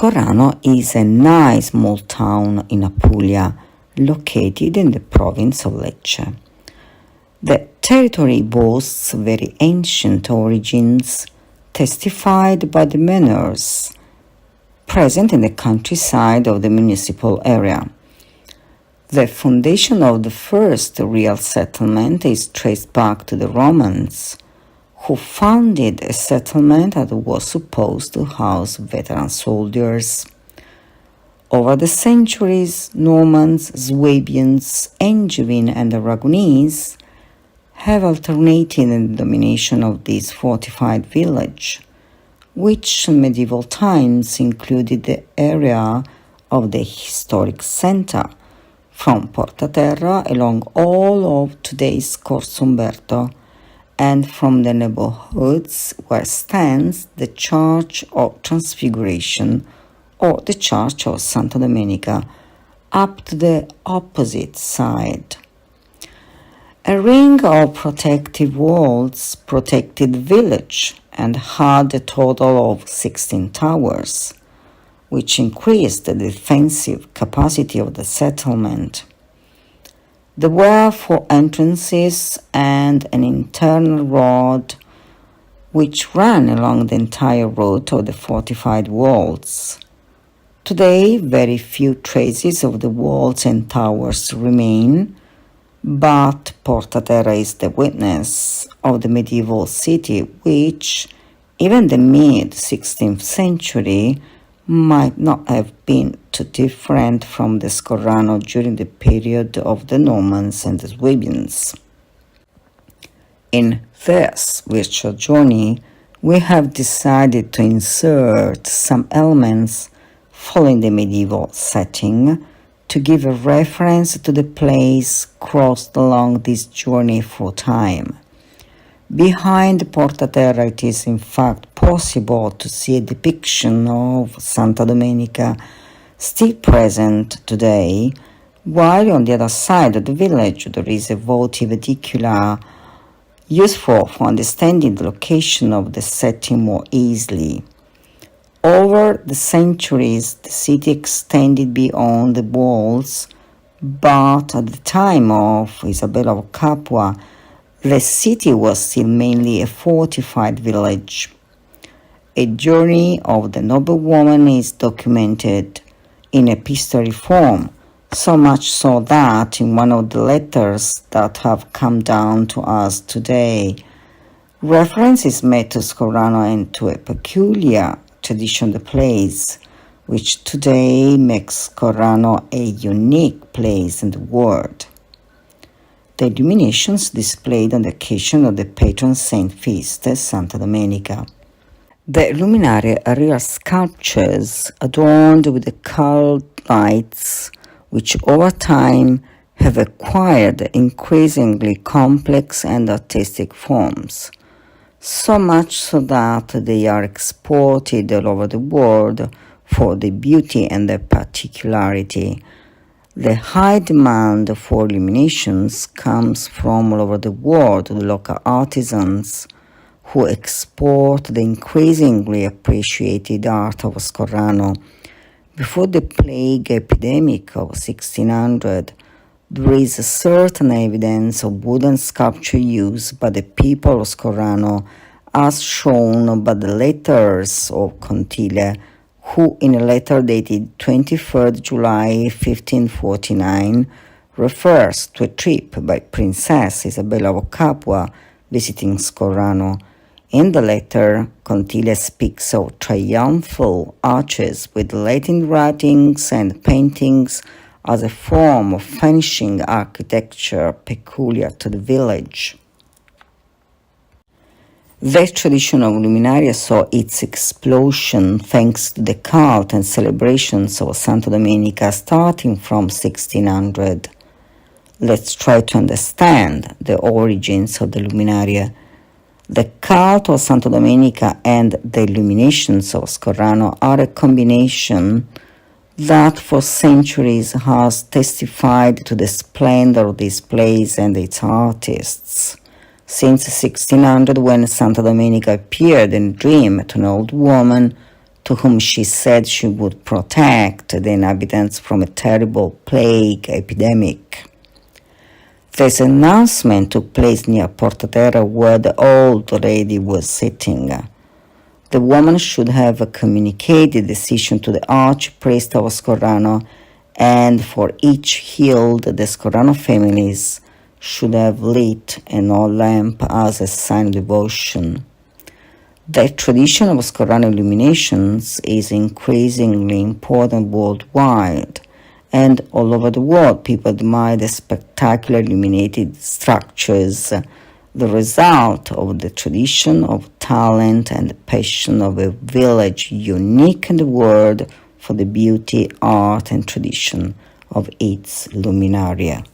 Scorrano is a nice small town in Apulia, located in the province of Lecce. The territory boasts very ancient origins, testified by the manors present in the countryside of the municipal area. The foundation of the first real settlement is traced back to the Romans, who founded a settlement that was supposed to house veteran soldiers. Over the centuries, Normans, Swabians, Angevin, and Aragonese have alternated in the domination of this fortified village, which in medieval times included the area of the historic center, from Porta Terra along all of today's Corso Umberto, and from the neighborhoods where stands the Church of Transfiguration or the Church of Santa Domenica, up to the opposite side. A ring of protective walls protected the village and had a total of 16 towers, which increased the defensive capacity of the settlement. There were 4 entrances and an internal road which ran along the entire route of the fortified walls. Today, very few traces of the walls and towers remain, but Porta Terra is the witness of the medieval city, which, even the mid-16th century, might not have been too different from the Scorrano during the period of the Normans and the Swabians. In this virtual journey, we have decided to insert some elements following the medieval setting to give a reference to the place crossed along this journey through time. Behind Porta Terra, it is in fact possible to see a depiction of Santa Domenica still present today, while on the other side of the village there is a votive edicula useful for understanding the location of the setting more easily. Over the centuries, the city extended beyond the walls, but at the time of Isabella of Capua, the city was still mainly a fortified village. A journey of the noblewoman is documented in epistolary form, so much so that in one of the letters that have come down to us today, reference is made to Scorrano and to a peculiar tradition of the place, which today makes Scorrano a unique place in the world. The illuminations displayed on the occasion of the patron saint feast, Santa Domenica. The luminarie are real sculptures adorned with the colored lights, which over time have acquired increasingly complex and artistic forms, so much so that they are exported all over the world for their beauty and their particularity. The high demand for illuminations comes from all over the world, the local artisans who export the increasingly appreciated art of Scorrano. Before the plague epidemic of 1600, there is a certain evidence of wooden sculpture used by the people of Scorrano, as shown by the letters of Contile, who in a letter dated 23rd July 1549 refers to a trip by Princess Isabella of Capua visiting Scorrano. In the letter, Contile speaks of triumphal arches with Latin writings and paintings as a form of finishing architecture peculiar to the village. The tradition of luminaria saw its explosion thanks to the cult and celebrations of Santa Domenica starting from 1600. Let's try to understand the origins of the luminaria. The cult of Santa Domenica and the illuminations of Scorrano are a combination that for centuries has testified to the splendor of this place and its artists. Since 1600, when Santa Domenica appeared in a dream to an old woman, to whom she said she would protect the inhabitants from a terrible plague epidemic. This announcement took place near Porta Terra, where the old lady was sitting. The woman should have communicated the decision to the archpriest of Scorrano, and for each healed, the Scorrano families should have lit an oil lamp as a sign of devotion. The tradition of Scorrano illuminations is increasingly important worldwide, and all over the world people admire the spectacular illuminated structures, the result of the tradition of talent and the passion of a village unique in the world for the beauty, art and tradition of its luminaria.